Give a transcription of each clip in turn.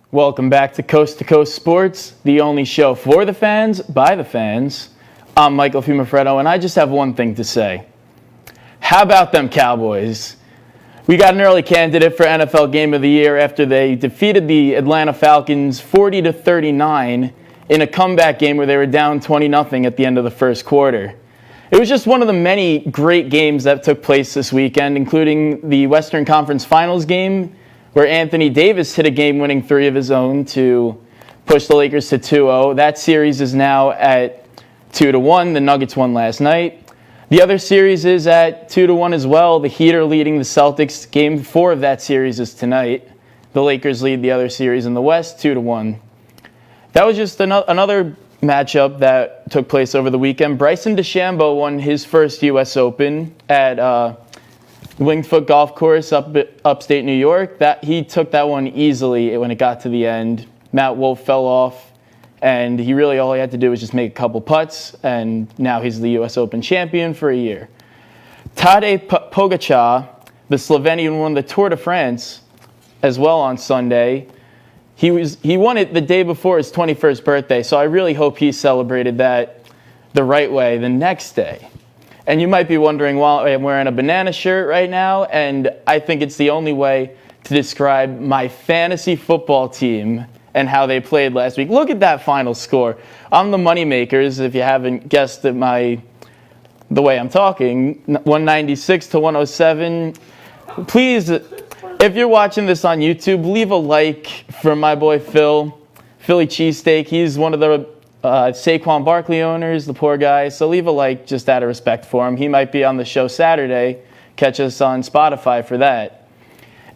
Welcome back to Coast Sports, the only show for the fans, by the fans. I'm Michael Fiumefreddo, and I just have one thing to say. How about them Cowboys? We got an early candidate for NFL Game of the Year after they defeated the Atlanta Falcons 40-39 in a comeback game where they were down 20-0 at the end of the first quarter. It was just one of the many great games that took place this weekend, including the Western Conference Finals game, where Anthony Davis hit a game-winning three of his own to push the Lakers to 2-0. That series is now at 2-1. The Nuggets won last night. The other series is at 2-1 as well. The Heat are leading the Celtics. Game 4 of that series is tonight. The Lakers lead the other series in the West 2-1. That was just another matchup that took place over the weekend. Bryson DeChambeau won his first U.S. Open at Winged Foot Golf Course upstate New York. He took that one easily when it got to the end. Matt Wolff fell off, and all he had to do was just make a couple putts, and now he's the U.S. Open champion for a year. Tadej Pogačar, the Slovenian, won the Tour de France as well on Sunday. He won it the day before his 21st birthday, so I really hope he celebrated that the right way the next day. And you might be wondering why I'm wearing a banana shirt right now, and I think it's the only way to describe my fantasy football team and how they played last week. Look at that final score. I'm the moneymakers, if you haven't guessed at the way I'm talking, 196-107. Please, if you're watching this on YouTube, leave a like for my boy Phil, Philly Cheesesteak. He's one of the Saquon Barkley owners, the poor guy. So leave a like just out of respect for him. He might be on the show Saturday. Catch us on Spotify for that.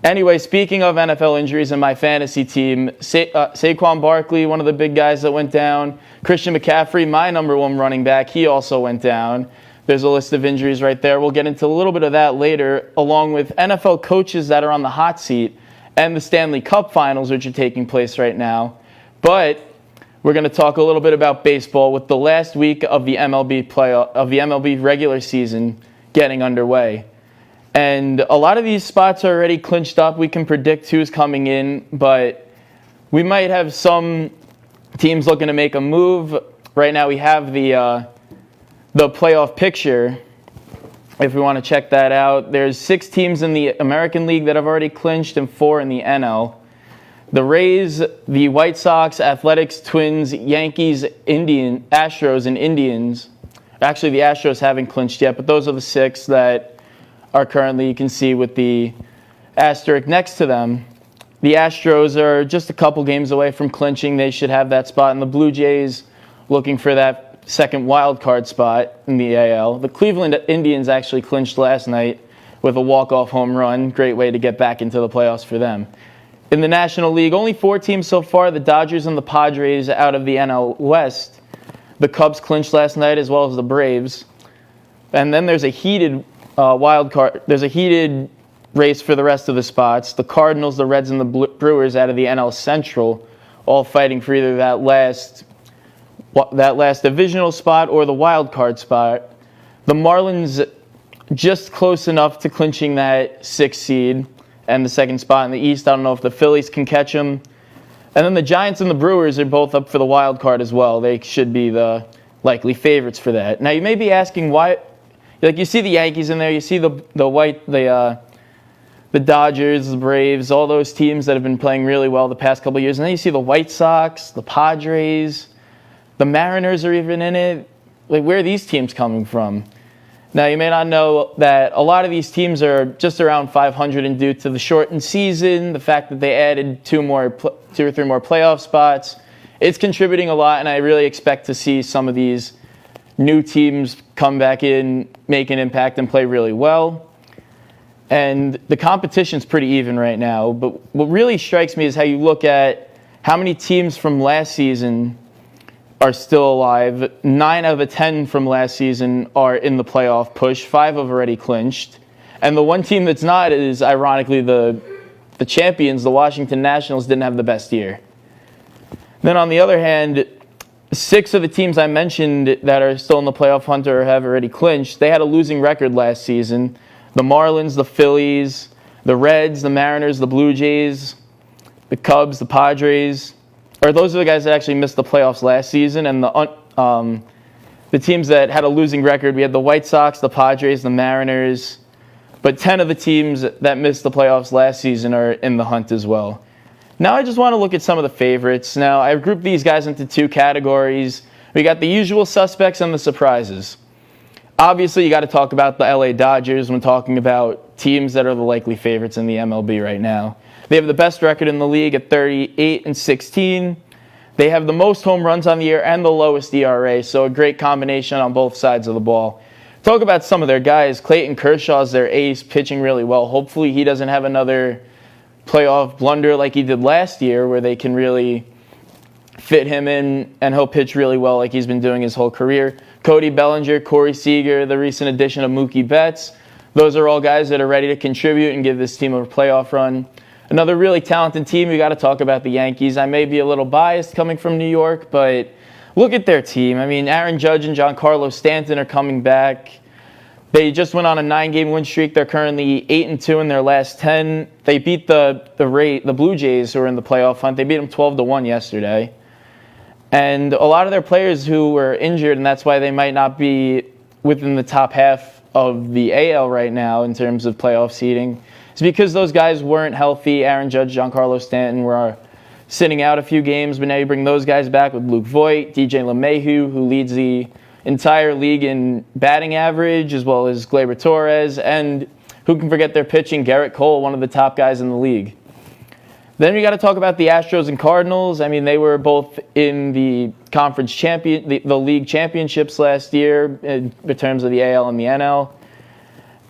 Anyway, speaking of NFL injuries in my fantasy team, Saquon Barkley, one of the big guys that went down. Christian McCaffrey, my number one running back, he also went down. There's a list of injuries right there. We'll get into a little bit of that later, along with NFL coaches that are on the hot seat and the Stanley Cup finals, which are taking place right now. But we're going to talk a little bit about baseball with the last week of the MLB regular season getting underway. And a lot of these spots are already clinched up. We can predict who's coming in, but we might have some teams looking to make a move. Right now we have the playoff picture. If we want to check that out, there's 6 teams in the American League that have already clinched and 4 in the NL. The Rays, the White Sox, Athletics, Twins, Yankees, Astros, and Indians. Actually, the Astros haven't clinched yet, but those are the 6 that are currently, you can see with the asterisk next to them. The Astros are just a couple games away from clinching. They should have that spot. And the Blue Jays looking for that second wild card spot in the AL. The Cleveland Indians actually clinched last night with a walk-off home run. Great way to get back into the playoffs for them. In the National League, only 4 teams so far, the Dodgers and the Padres out of the NL West. The Cubs clinched last night as well as the Braves. And then there's a heated There's a heated race for the rest of the spots. The Cardinals, the Reds, and the Brewers out of the NL Central, all fighting for either that last divisional spot or the wild card spot. The Marlins just close enough to clinching that 6th seed and the second spot in the East. I don't know if the Phillies can catch them. And then the Giants and the Brewers are both up for the wild card as well. They should be the likely favorites for that. Now you may be asking why. Like, you see the Yankees in there, you see the Dodgers, the Braves, all those teams that have been playing really well the past couple of years, and then you see the White Sox, the Padres, the Mariners are even in it. Like, where are these teams coming from? Now, you may not know that a lot of these teams are just around 500, and due to the shortened season, the fact that they added 2 or 3 more playoff spots, it's contributing a lot, and I really expect to see some of these new teams come back in, make an impact, and play really well. And the competition's pretty even right now. But what really strikes me is how you look at how many teams from last season are still alive. 9 out of the 10 from last season are in the playoff push. 5 have already clinched. And the one team that's not is, ironically, the champions. The Washington Nationals didn't have the best year. Then on the other hand, 6 of the teams I mentioned that are still in the playoff hunt or have already clinched, they had a losing record last season. The Marlins, the Phillies, the Reds, the Mariners, the Blue Jays, the Cubs, the Padres. Or those are the guys that actually missed the playoffs last season. And the teams that had a losing record, we had the White Sox, the Padres, the Mariners. But 10 of the teams that missed the playoffs last season are in the hunt as well. Now I just want to look at some of the favorites. Now I've grouped these guys into 2 categories. We got the usual suspects and the surprises. Obviously, you got to talk about the LA Dodgers when talking about teams that are the likely favorites in the MLB right now. They have the best record in the league at 38-16. They have the most home runs on the year and the lowest ERA, so a great combination on both sides of the ball. Talk about some of their guys. Clayton Kershaw's their ace, pitching really well. Hopefully he doesn't have another playoff blunder like he did last year where they can really fit him in and he'll pitch really well like he's been doing his whole career. Cody Bellinger, Corey Seager, the recent addition of Mookie Betts. Those are all guys that are ready to contribute and give this team a playoff run. Another really talented team, we got to talk about the Yankees. I may be a little biased coming from New York, but look at their team. I mean, Aaron Judge and Giancarlo Stanton are coming back. They just went on a 9-game win streak. They're currently 8-2 in their last 10. They beat the Blue Jays, who are in the playoff hunt. They beat them 12-1 yesterday. And a lot of their players who were injured, and that's why they might not be within the top half of the AL right now in terms of playoff seeding, is because those guys weren't healthy. Aaron Judge, Giancarlo Stanton were sitting out a few games, but now you bring those guys back with Luke Voit, DJ LeMahieu, who leads the entire league in batting average, as well as Gleyber Torres, and who can forget their pitching, Garrett Cole, one of the top guys in the league. Then we got to talk about the Astros and Cardinals. I mean, they were both in the the league championships last year in terms of the AL and the NL.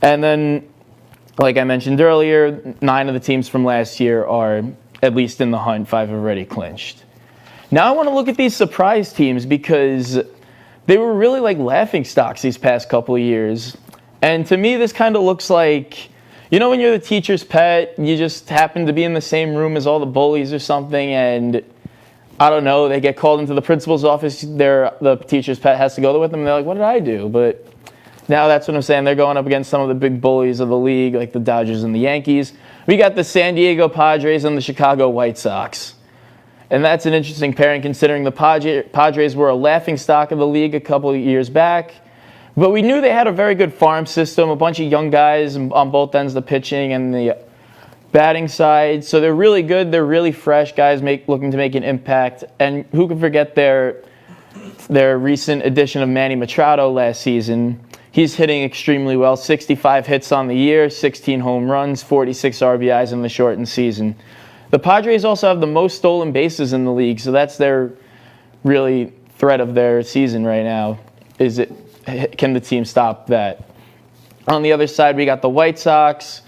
And then, like I mentioned earlier, 9 of the teams from last year are at least in the hunt. 5 have already clinched. Now I want to look at these surprise teams because they were really like laughing stocks these past couple of years. And to me, this kind of looks like, you know, when you're the teacher's pet, you just happen to be in the same room as all the bullies or something, and I don't know, they get called into the principal's office, the teacher's pet has to go with them, and they're like, what did I do? But now that's what I'm saying. They're going up against some of the big bullies of the league, like the Dodgers and the Yankees. We got the San Diego Padres and the Chicago White Sox. And that's an interesting pairing considering the Padres were a laughingstock of the league a couple of years back. But we knew they had a very good farm system, a bunch of young guys on both ends, the pitching and the batting side. So they're really good. They're really fresh guys looking to make an impact. And who can forget their recent addition of Manny Machado last season. He's hitting extremely well. 65 hits on the year, 16 home runs, 46 RBIs in the shortened season. The Padres also have the most stolen bases in the league, so that's their really threat of their season right now. Can the team stop that? On the other side, we got the White Sox.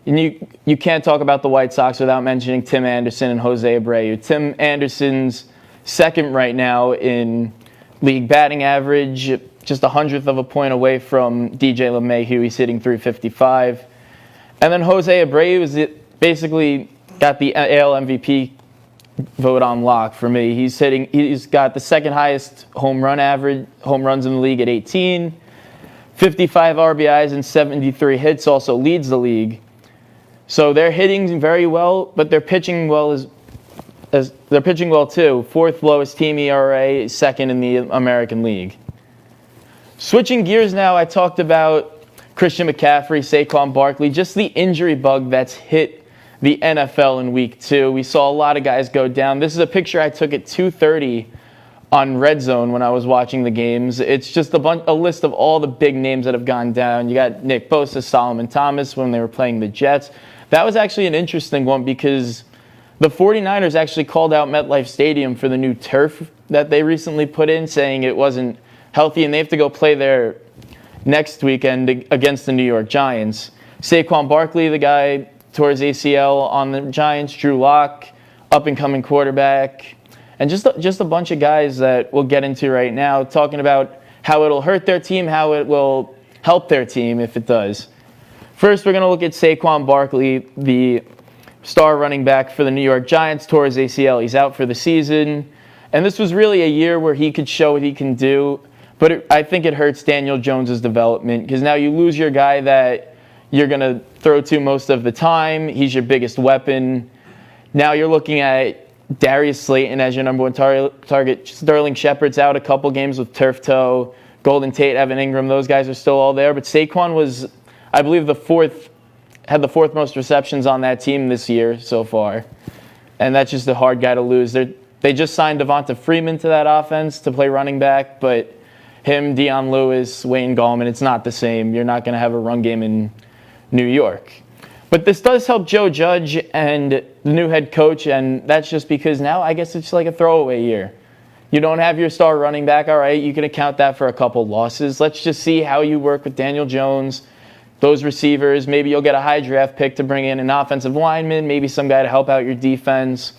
And you can't talk about the White Sox without mentioning Tim Anderson and Jose Abreu. Tim Anderson's second right now in league batting average, just 100th of a point away from DJ LeMahieu. He's hitting .355. And then Jose Abreu is basically got the AL MVP vote on lock for me. He's got the second highest home runs in the league at 18. 55 RBIs and 73 hits, also leads the league. So they're hitting very well, but they're pitching well they're pitching well too. 4th lowest team ERA, 2nd in the American League. Switching gears now, I talked about Christian McCaffrey, Saquon Barkley, just the injury bug that's hit the NFL in week 2. We saw a lot of guys go down. This is a picture I took at 2:30 on Red Zone when I was watching the games. It's just a list of all the big names that have gone down. You got Nick Bosa, Solomon Thomas when they were playing the Jets. That was actually an interesting one because the 49ers actually called out MetLife Stadium for the new turf that they recently put in, saying it wasn't healthy and they have to go play there next weekend against the New York Giants. Saquon Barkley, the guy tore his ACL on the Giants. Drew Lock, up-and-coming quarterback. And just a bunch of guys that we'll get into right now, talking about how it'll hurt their team, how it will help their team if it does. First, we're going to look at Saquon Barkley, the star running back for the New York Giants, tore his ACL. He's out for the season. And this was really a year where he could show what he can do. But I think it hurts Daniel Jones' development because now you lose your guy that you're going to throw to most of the time. He's your biggest weapon. Now you're looking at Darius Slayton as your number one target. Sterling Shepard's out a couple games with turf toe. Golden Tate, Evan Ingram, those guys are still all there. But Saquon was, I believe, had the fourth most receptions on that team this year so far. And that's just a hard guy to lose. They just signed Devonta Freeman to that offense to play running back, but him, Deion Lewis, Wayne Gallman, it's not the same. You're not going to have a run game in New York. But this does help Joe Judge and the new head coach, and that's just because now I guess it's like a throwaway year. You don't have your star running back, all right, you can account that for a couple losses. Let's just see how you work with Daniel Jones, those receivers. Maybe you'll get a high draft pick to bring in an offensive lineman, maybe some guy to help out your defense.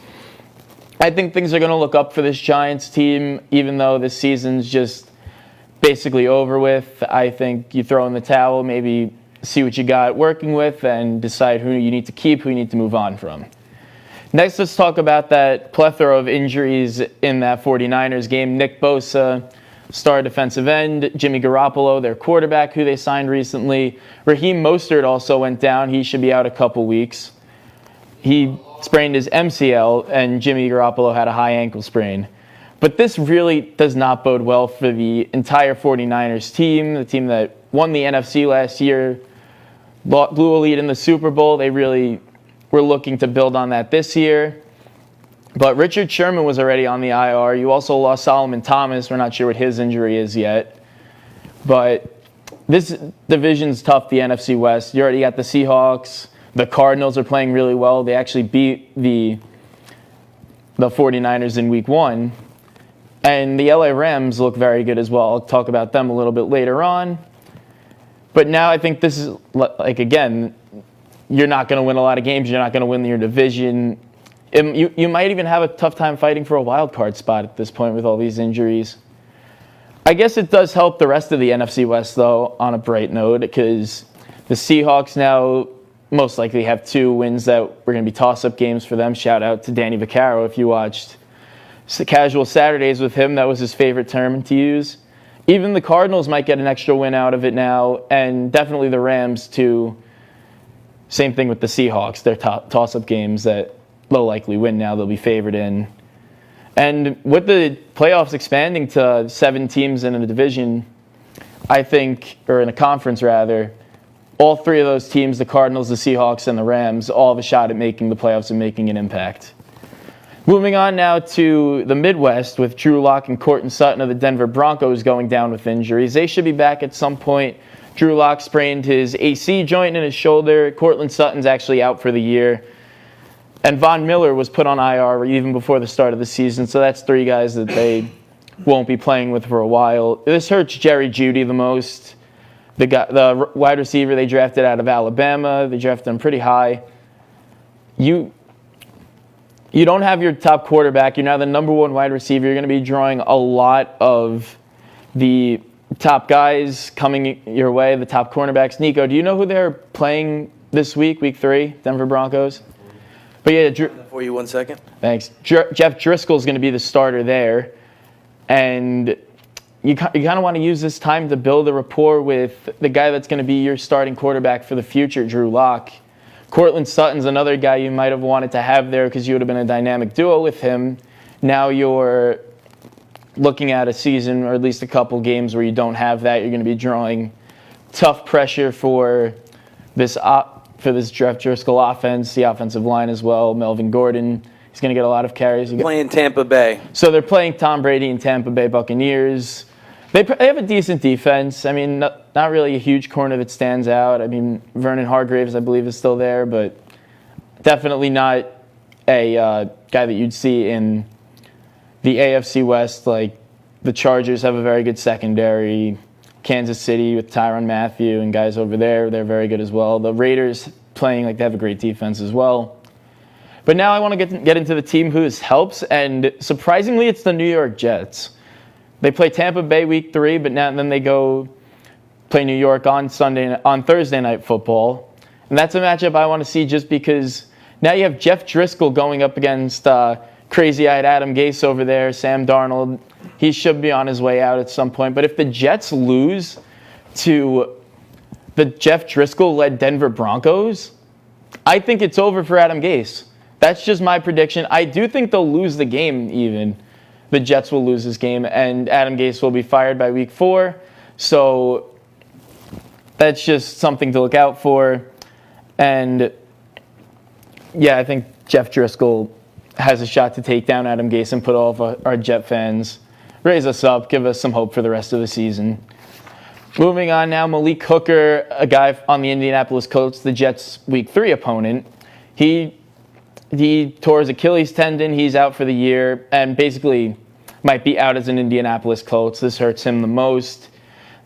I think things are going to look up for this Giants team, even though this season's just basically over with. I think you throw in the towel, maybe see what you got working with, and decide who you need to keep, who you need to move on from. Next, let's talk about that plethora of injuries in that 49ers game. Nick Bosa, star defensive end. Jimmy Garoppolo, their quarterback, who they signed recently. Raheem Mostert also went down. He should be out a couple weeks. He sprained his MCL, and Jimmy Garoppolo had a high ankle sprain. But this really does not bode well for the entire 49ers team, the team that won the NFC last year, blew a lead in the Super Bowl. They really were looking to build on that this year. But Richard Sherman was already on the IR. You also lost Solomon Thomas. We're not sure what his injury is yet. But this division's tough, the NFC West. You already got the Seahawks. The Cardinals are playing really well. They actually beat the 49ers in Week 1. And the LA Rams look very good as well. I'll talk about them a little bit later on. But now I think this is, like, again, you're not going to win a lot of games. You're not going to win your division. You might even have a tough time fighting for a wild card spot at this point with all these injuries. I guess it does help the rest of the NFC West, though, on a bright note, because the Seahawks now most likely have 2 wins that were going to be toss-up games for them. Shout out to Danny Vaccaro if you watched Casual Saturdays with him. That was his favorite term to use. Even the Cardinals might get an extra win out of it now, and definitely the Rams, too. Same thing with the Seahawks. They're toss-up games that they'll likely win now. They'll be favored in. And with the playoffs expanding to 7 teams in a division, I think, or in a conference rather, all 3 of those teams, the Cardinals, the Seahawks, and the Rams, all have a shot at making the playoffs and making an impact. Moving on now to the Midwest with Drew Lock and Courtland Sutton of the Denver Broncos going down with injuries. They should be back at some point. Drew Lock sprained his AC joint in his shoulder. Courtland Sutton's actually out for the year. And Von Miller was put on IR even before the start of the season, so that's 3 guys that they won't be playing with for a while. This hurts Jerry Jeudy the most. The wide receiver they drafted out of Alabama. They drafted him pretty high. You don't have your top quarterback. You're now the number 1 wide receiver. You're going to be drawing a lot of the top guys coming your way, the top cornerbacks. Nico, do you know who they're playing this week, Week 3, Denver Broncos? But yeah, for you 1 second. Thanks. Jeff Driscoll's going to be the starter there. And you kind of want to use this time to build a rapport with the guy that's going to be your starting quarterback for the future, Drew Lock. Courtland Sutton's another guy you might have wanted to have there because you would have been a dynamic duo with him. Now you're looking at a season or at least a couple games where you don't have that. You're going to be drawing tough pressure for this Jeff Driscoll offense, the offensive line as well. Melvin Gordon, he's going to get a lot of carries. Playing Tampa Bay. So they're playing Tom Brady and Tampa Bay Buccaneers. They have a decent defense. I mean, not really a huge corner that stands out. I mean, Vernon Hargreaves, I believe, is still there, but definitely not a guy that you'd see in the AFC West. Like, the Chargers have a very good secondary. Kansas City with Tyrann Mathieu and guys over there. They're very good as well. The Raiders playing like they have a great defense as well. But now I want to get into the team whose helps, and surprisingly, it's the New York Jets. They play Tampa Bay week 3, but then they go play New York on Thursday Night Football. And that's a matchup I want to see just because now you have Jeff Driscoll going up against crazy-eyed Adam Gase over there, Sam Darnold. He should be on his way out at some point. But if the Jets lose to the Jeff Driscoll-led Denver Broncos, I think it's over for Adam Gase. That's just my prediction. I do think they'll lose the game even. The Jets will lose this game, and Adam Gase will be fired by week 4. So that's just something to look out for. And, yeah, I think Jeff Driscoll has a shot to take down Adam Gase and put all of our Jet fans, raise us up, give us some hope for the rest of the season. Moving on now, Malik Hooker, a guy on the Indianapolis Colts, the Jets' week 3 opponent. He tore his Achilles tendon. He's out for the year and basically might be out as an Indianapolis Colts. This hurts him the most.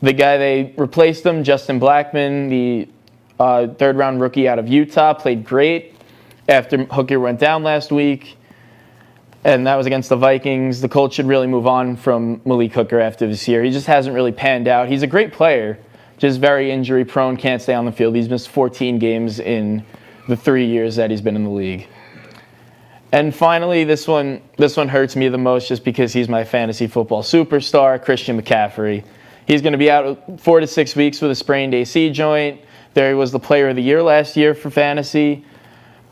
The guy they replaced him, Justin Blackmon, the third-round rookie out of Utah, played great after Hooker went down last week, and that was against the Vikings. The Colts should really move on from Malik Hooker after this year. He just hasn't really panned out. He's a great player, just very injury-prone, can't stay on the field. He's missed 14 games in the 3 years that he's been in the league. And finally, this one hurts me the most just because he's my fantasy football superstar, Christian McCaffrey. He's going to be out 4 to 6 weeks with a sprained AC joint. There he was the player of the year last year for fantasy.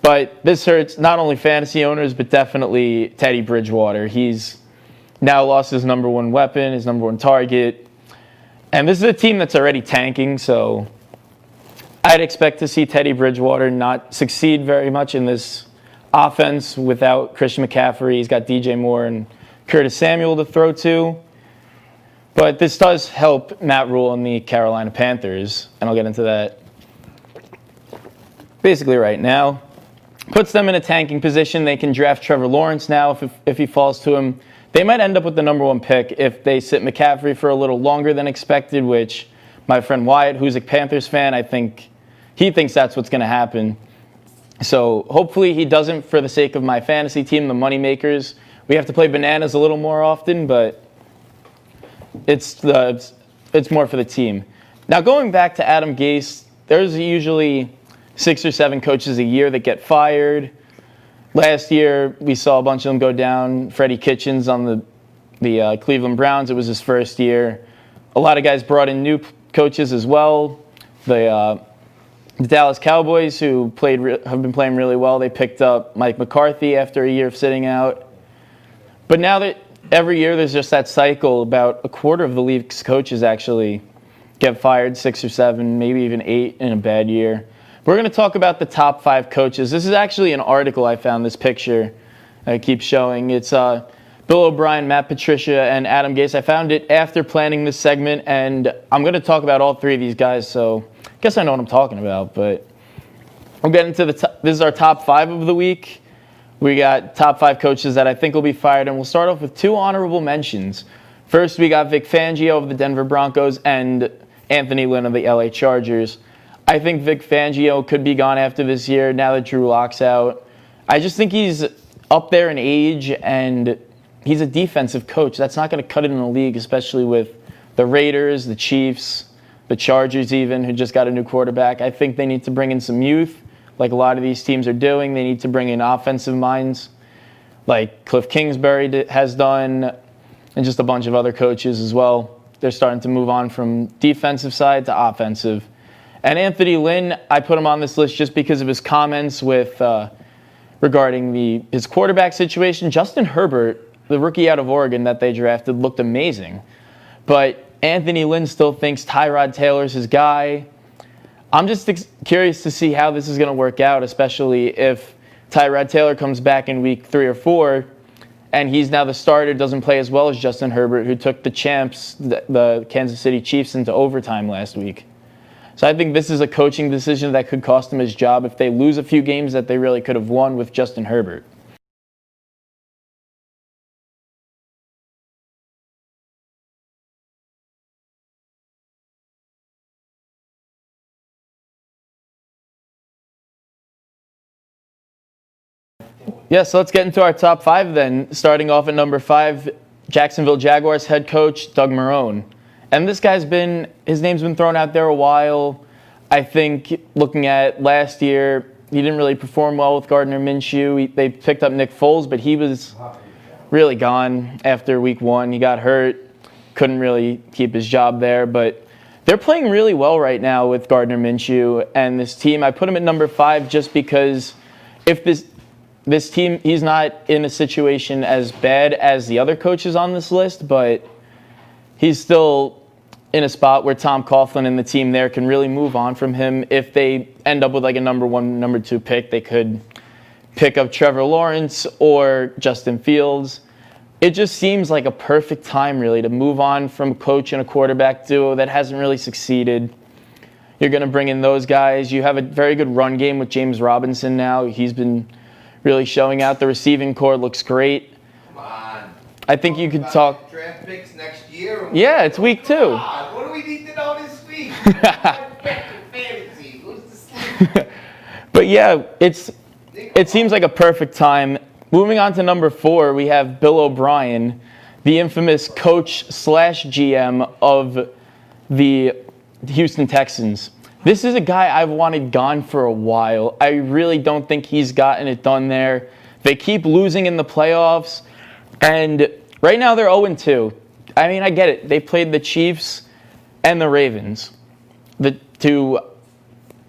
But this hurts not only fantasy owners, but definitely Teddy Bridgewater. He's now lost his number 1 weapon, his number 1 target. And this is a team that's already tanking, so I'd expect to see Teddy Bridgewater not succeed very much in this offense without Christian McCaffrey. He's got DJ Moore and Curtis Samuel to throw to. But this does help Matt Rule and the Carolina Panthers, and I'll get into that basically right now. Puts them in a tanking position. They can draft Trevor Lawrence now if he falls to him. They might end up with the number 1 pick if they sit McCaffrey for a little longer than expected, which my friend Wyatt, who's a Panthers fan, I think he thinks that's what's going to happen. So hopefully he doesn't for the sake of my fantasy team, the moneymakers. We have to play bananas a little more often, but it's more for the team. Now going back to Adam Gase, there's usually 6 or 7 coaches a year that get fired. Last year we saw a bunch of them go down. Freddie Kitchens on the Cleveland Browns, it was his first year. A lot of guys brought in new coaches as well. The Dallas Cowboys, who have been playing really well, they picked up Mike McCarthy after a year of sitting out. But now that every year there's just that cycle, about a quarter of the league's coaches actually get fired, 6 or 7, maybe even 8 in a bad year. We're going to talk about the top 5 coaches. This is actually an article I found, this picture I keep showing. It's Bill O'Brien, Matt Patricia, and Adam Gase. I found it after planning this segment, and I'm going to talk about all 3 of these guys, so I guess I know what I'm talking about. But we'll get into this is our top 5 of the week. We got top 5 coaches that I think will be fired, and we'll start off with 2 honorable mentions. First, we got Vic Fangio of the Denver Broncos and Anthony Lynn of the LA Chargers. I think Vic Fangio could be gone after this year now that Drew Lock's out. I just think he's up there in age, and he's a defensive coach. That's not going to cut it in the league, especially with the Raiders, the Chiefs, the Chargers even, who just got a new quarterback. I think they need to bring in some youth, like a lot of these teams are doing. They need to bring in offensive minds, like Cliff Kingsbury has done, and just a bunch of other coaches as well. They're starting to move on from defensive side to offensive. And Anthony Lynn, I put him on this list just because of his comments regarding his quarterback situation. Justin Herbert, the rookie out of Oregon that they drafted, looked amazing. But Anthony Lynn still thinks Tyrod Taylor's his guy. I'm just curious to see how this is going to work out, especially if Tyrod Taylor comes back in week 3 or 4 and he's now the starter, doesn't play as well as Justin Herbert, who took the champs, the Kansas City Chiefs, into overtime last week. So I think this is a coaching decision that could cost him his job if they lose a few games that they really could have won with Justin Herbert. Yeah, so let's get into our top 5 then. Starting off at number 5, Jacksonville Jaguars head coach Doug Marrone. And this guy's his name's been thrown out there a while. I think looking at last year, he didn't really perform well with Gardner Minshew. They picked up Nick Foles, but he was really gone after week 1. He got hurt, couldn't really keep his job there. But they're playing really well right now with Gardner Minshew and this team. I put him at number 5 just because if this team, he's not in a situation as bad as the other coaches on this list, but he's still in a spot where Tom Coughlin and the team there can really move on from him. If they end up with like a number 1, number 2 pick, they could pick up Trevor Lawrence or Justin Fields. It just seems like a perfect time, really, to move on from coach and a quarterback duo that hasn't really succeeded. You're going to bring in those guys. You have a very good run game with James Robinson now. He's been really showing out. The receiving core looks great. Come on. I think you could talk. Draft picks next year. Yeah, it's week 2. Come on. What do we need to know this week? Fantasy. Who's the sleep? But yeah, it seems like a perfect time. Moving on to number 4, we have Bill O'Brien, the infamous coach/GM of the Houston Texans. This is a guy I've wanted gone for a while. I really don't think he's gotten it done there. They keep losing in the playoffs, and right now they're 0-2. I mean, I get it. They played the Chiefs and the Ravens, the 2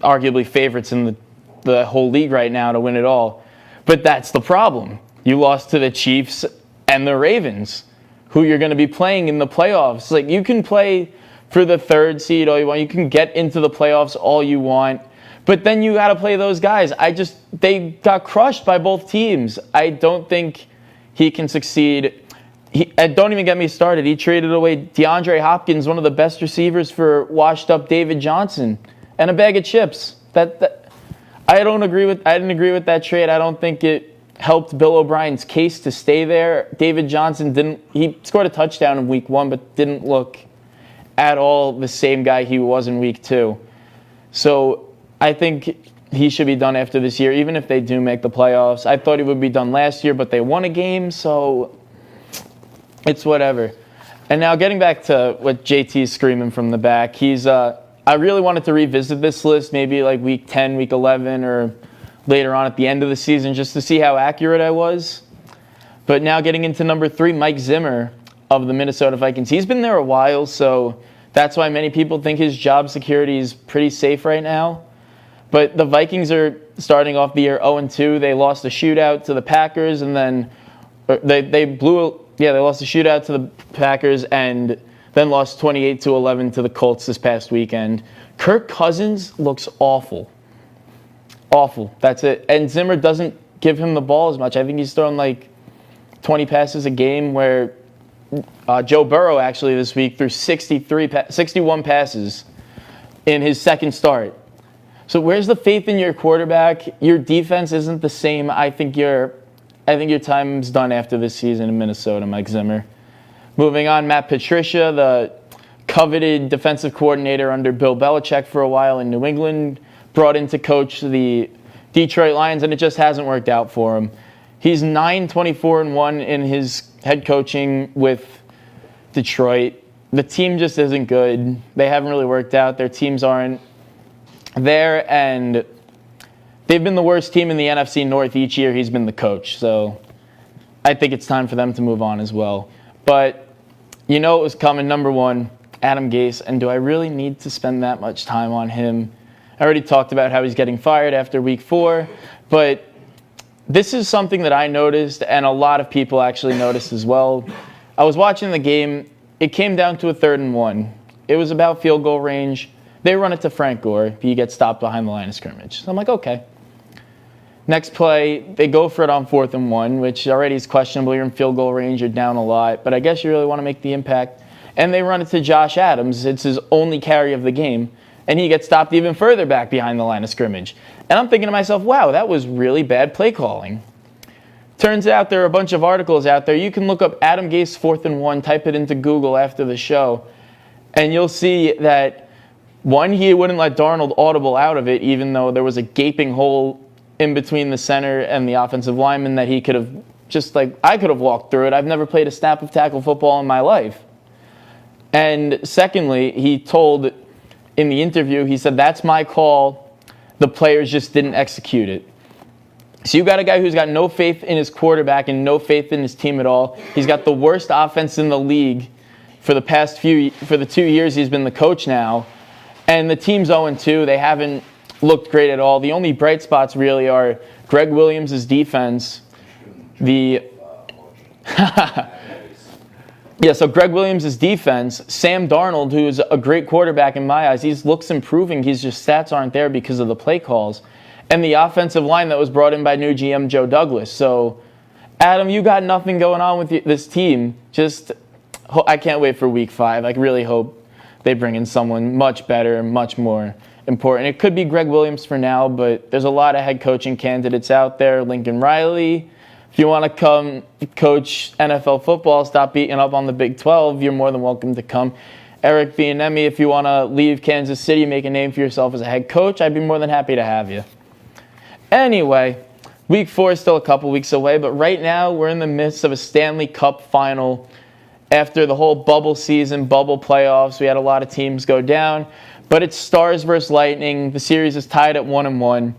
arguably favorites in the whole league right now to win it all. But that's the problem. You lost to the Chiefs and the Ravens, who you're going to be playing in the playoffs. Like, you can play for the 3rd seed all you want. You can get into the playoffs all you want. But then you got to play those guys. They got crushed by both teams. I don't think he can succeed. Don't even get me started. He traded away DeAndre Hopkins, one of the best receivers, for washed-up David Johnson and a bag of chips. I didn't agree with that trade. I don't think it helped Bill O'Brien's case to stay there. David Johnson he scored a touchdown in week 1, but didn't look at all the same guy he was in week 2. So I think he should be done after this year, even if they do make the playoffs. I thought he would be done last year, but they won a game, so it's whatever. And now getting back to what JT's screaming from the back, I really wanted to revisit this list, maybe like week 10, week 11, or later on at the end of the season, just to see how accurate I was. But now getting into number 3, Mike Zimmer of the Minnesota Vikings. He's been there a while, so that's why many people think his job security is pretty safe right now. But the Vikings are starting off the year 0-2. They lost a shootout to the Packers, and then they lost a shootout to the Packers, and then lost 28-11 to the Colts this past weekend. Kirk Cousins looks awful. Awful. That's it. And Zimmer doesn't give him the ball as much. I think he's throwing like 20 passes a game, where Joe Burrow actually this week threw 61 passes in his second start. So where's the faith in your quarterback? Your defense isn't the same. I think your time's done after this season in Minnesota, Mike Zimmer. Moving on, Matt Patricia, the coveted defensive coordinator under Bill Belichick for a while in New England, brought in to coach the Detroit Lions, and it just hasn't worked out for him. He's 9-24-1 in his head coaching with Detroit. The team just isn't good. They haven't really worked out. Their teams aren't there, and they've been the worst team in the NFC North each year he's been the coach. So I think it's time for them to move on as well. But you know it was coming. Number 1, Adam Gase. And do I really need to spend that much time on him? I already talked about how he's getting fired after week 4. But this is something that I noticed, and a lot of people actually noticed as well. I was watching the game. It came down to a 3rd and 1. It was about field goal range. They run it to Frank Gore. He gets stopped behind the line of scrimmage. So I'm like, okay. Next play, they go for it on 4th and 1, which already is questionable. You're in field goal range. You're down a lot. But I guess you really want to make the impact. And they run it to Josh Adams. It's his only carry of the game. And he gets stopped even further back behind the line of scrimmage. And I'm thinking to myself, wow, that was really bad play calling. Turns out there are a bunch of articles out there. You can look up Adam Gase 4th and 1, type it into Google after the show, and you'll see that, 1, he wouldn't let Darnold audible out of it, even though there was a gaping hole in between the center and the offensive lineman that he could have I could have walked through it. I've never played a snap of tackle football in my life. And secondly, he told in the interview, he said, that's my call. The players just didn't execute it. So you got a guy who's got no faith in his quarterback and no faith in his team at all. He's got the worst offense in the league for the 2 years he's been the coach now. And the team's 0-2. They haven't looked great at all. The only bright spots really are Greg Williams' defense. So Greg Williams' defense, Sam Darnold, who is a great quarterback in my eyes, he looks improving. His stats aren't there because of the play calls. And the offensive line that was brought in by new GM Joe Douglas. So, Adam, you got nothing going on with this team. I can't wait for Week 5. I really hope they bring in someone much better, much more important. It could be Greg Williams for now, but there's a lot of head coaching candidates out there. Lincoln Riley. If you want to come coach NFL football, stop beating up on the Big 12, you're more than welcome to come. Eric Bieniemy, if you want to leave Kansas City, make a name for yourself as a head coach, I'd be more than happy to have you. Anyway, Week 4 is still a couple weeks away, but right now we're in the midst of a Stanley Cup final. After the whole bubble season, bubble playoffs, we had a lot of teams go down. But it's Stars versus Lightning. The series is tied at 1-1.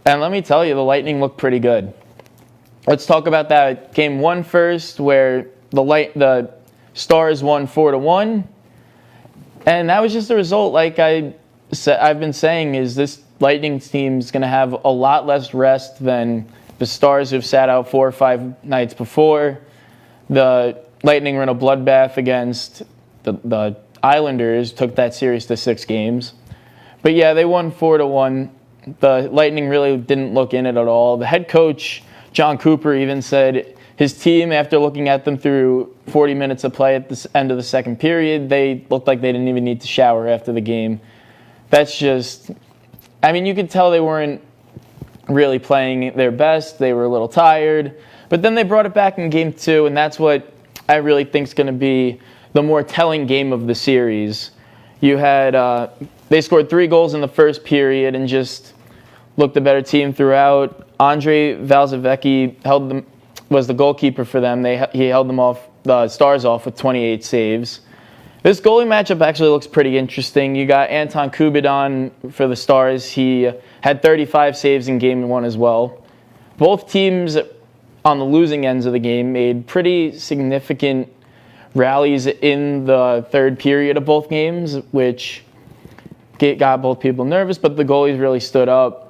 And let me tell you, the Lightning look pretty good. Let's talk about that Game 1 first, where the Stars won 4-1. And that was just a result, like I've been saying, is this Lightning team is going to have a lot less rest than the Stars who've sat out 4 or 5 nights before. The Lightning were in a bloodbath against the Islanders, took that series to 6 games. But yeah, they won 4-1. The Lightning really didn't look in it at all. The head coach, John Cooper, even said his team, after looking at them through 40 minutes of play at the end of the second period, they looked like they didn't even need to shower after the game. That's just, you could tell they weren't really playing their best. They were a little tired. But then they brought it back in Game 2, and that's what I really think is going to be the more telling game of the series. You had, they scored 3 goals in the first period and just looked the better team throughout. Andre Valzavecki was the goalkeeper for them. He held the Stars off with 28 saves. This goalie matchup actually looks pretty interesting. You got Anton Kubidon for the Stars. He had 35 saves in Game 1 as well. Both teams on the losing ends of the game made pretty significant rallies in the third period of both games, which got both people nervous, but the goalies really stood up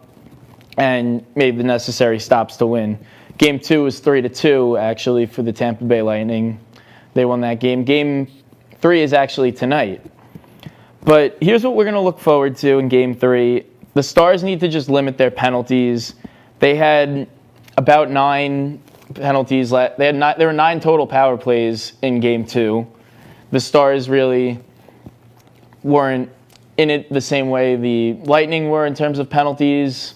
and made the necessary stops to win. Game 2 was 3-2, actually, for the Tampa Bay Lightning. They won that game. Game 3 is actually tonight. But here's what we're going to look forward to in Game 3. The Stars need to just limit their penalties. They had about 9 penalties. There were 9 total power plays in Game 2. The Stars really weren't in it the same way the Lightning were in terms of penalties.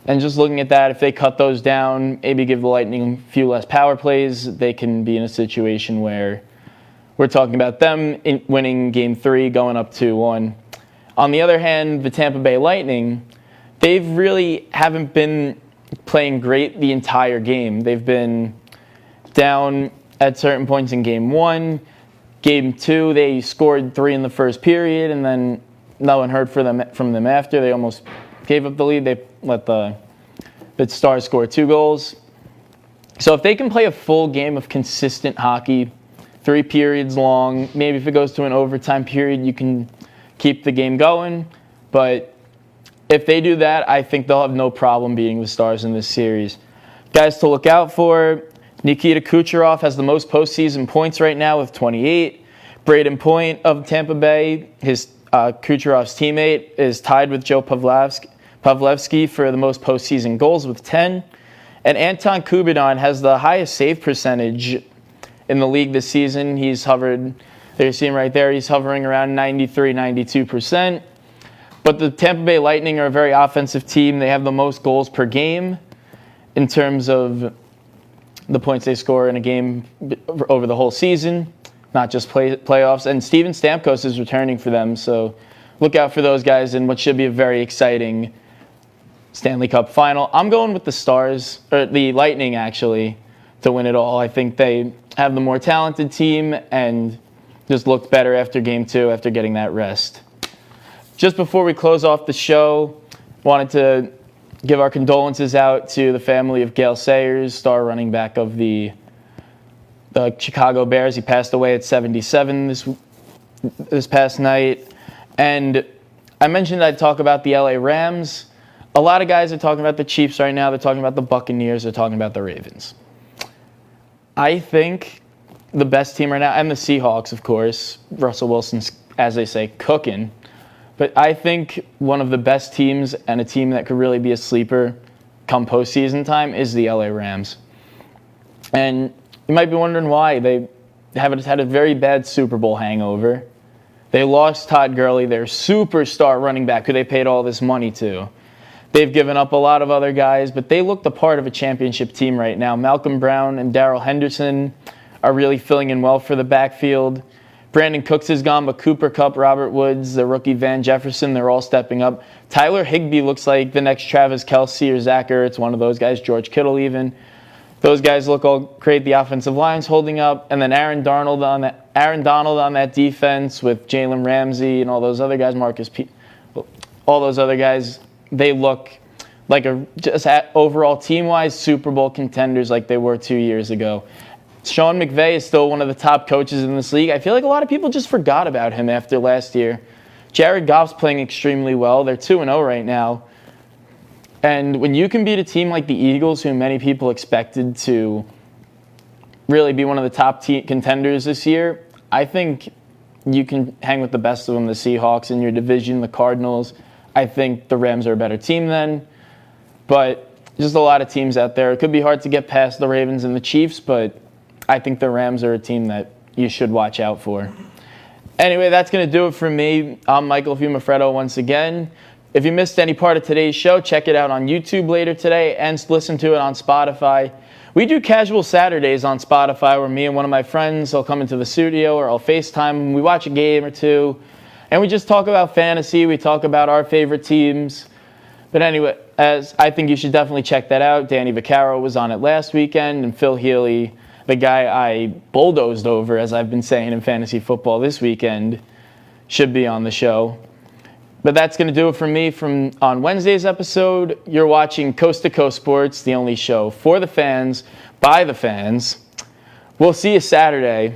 And just looking at that, if they cut those down, maybe give the Lightning a few less power plays, they can be in a situation where we're talking about them winning Game 3, going up 2-1. On the other hand, the Tampa Bay Lightning, they really haven't been playing great the entire game. They've been down at certain points in Game 1. Game 2, they scored 3 in the first period, and then no one heard from them after. They almost gave up the lead. They let the Stars score 2 goals. So if they can play a full game of consistent hockey, 3 periods long, maybe if it goes to an overtime period, you can keep the game going. But if they do that, I think they'll have no problem beating the Stars in this series. Guys to look out for, Nikita Kucherov has the most postseason points right now with 28. Braden Point of Tampa Bay, Kucherov's teammate, is tied with Joe Pavlevsky for the most postseason goals with 10. And Anton Kubidon has the highest save percentage in the league this season. He's hovered, there you see him right there, he's hovering around 93, 92%. But the Tampa Bay Lightning are a very offensive team. They have the most goals per game in terms of the points they score in a game over the whole season, not just playoffs. And Steven Stamkos is returning for them, so look out for those guys in what should be a very exciting Stanley Cup final. I'm going with the Stars, or the Lightning actually, to win it all. I think they have the more talented team and just looked better after game 2 after getting that rest. Just before we close off the show, wanted to give our condolences out to the family of Gale Sayers, star running back of the Chicago Bears. He passed away at 77 this past night. And I mentioned I'd talk about the LA Rams. A lot of guys are talking about the Chiefs right now. They're talking about the Buccaneers. They're talking about the Ravens. I think the best team right now, and the Seahawks, of course. Russell Wilson's, as they say, cooking. But I think one of the best teams and a team that could really be a sleeper come postseason time is the LA Rams. And you might be wondering why. They haven't had a very bad Super Bowl hangover. They lost Todd Gurley, their superstar running back, who they paid all this money to. They've given up a lot of other guys, but they look the part of a championship team right now. Malcolm Brown and Darrell Henderson are really filling in well for the backfield. Brandon Cooks is gone, but Cooper Kupp, Robert Woods, the rookie Van Jefferson, they're all stepping up. Tyler Higbee looks like the next Travis Kelce or Zach Ertz, one of those guys, George Kittle even. Those guys look all great. The offensive line's holding up. And then Aaron Donald on that defense with Jalen Ramsey and all those other guys, all those other guys, they look like overall team-wise Super Bowl contenders like they were 2 years ago. Sean McVay is still one of the top coaches in this league. I feel like a lot of people just forgot about him after last year. Jared Goff's playing extremely well. They're 2-0 right now. And when you can beat a team like the Eagles, who many people expected to really be one of the top contenders this year, I think you can hang with the best of them, the Seahawks in your division, the Cardinals. I think the Rams are a better team then. But just a lot of teams out there. It could be hard to get past the Ravens and the Chiefs, but I think the Rams are a team that you should watch out for. Anyway, that's going to do it for me. I'm Michael Fiumefreddo once again. If you missed any part of today's show, check it out on YouTube later today and listen to it on Spotify. We do casual Saturdays on Spotify where me and one of my friends will come into the studio or I'll FaceTime and we watch a game or two. And we just talk about fantasy. We talk about our favorite teams. But anyway, as I think you should definitely check that out. Danny Vaccaro was on it last weekend, and Phil Healy, the guy I bulldozed over, as I've been saying in fantasy football this weekend, should be on the show. But that's going to do it for me on Wednesday's episode. You're watching Coast to Coast Sports, the only show for the fans, by the fans. We'll see you Saturday.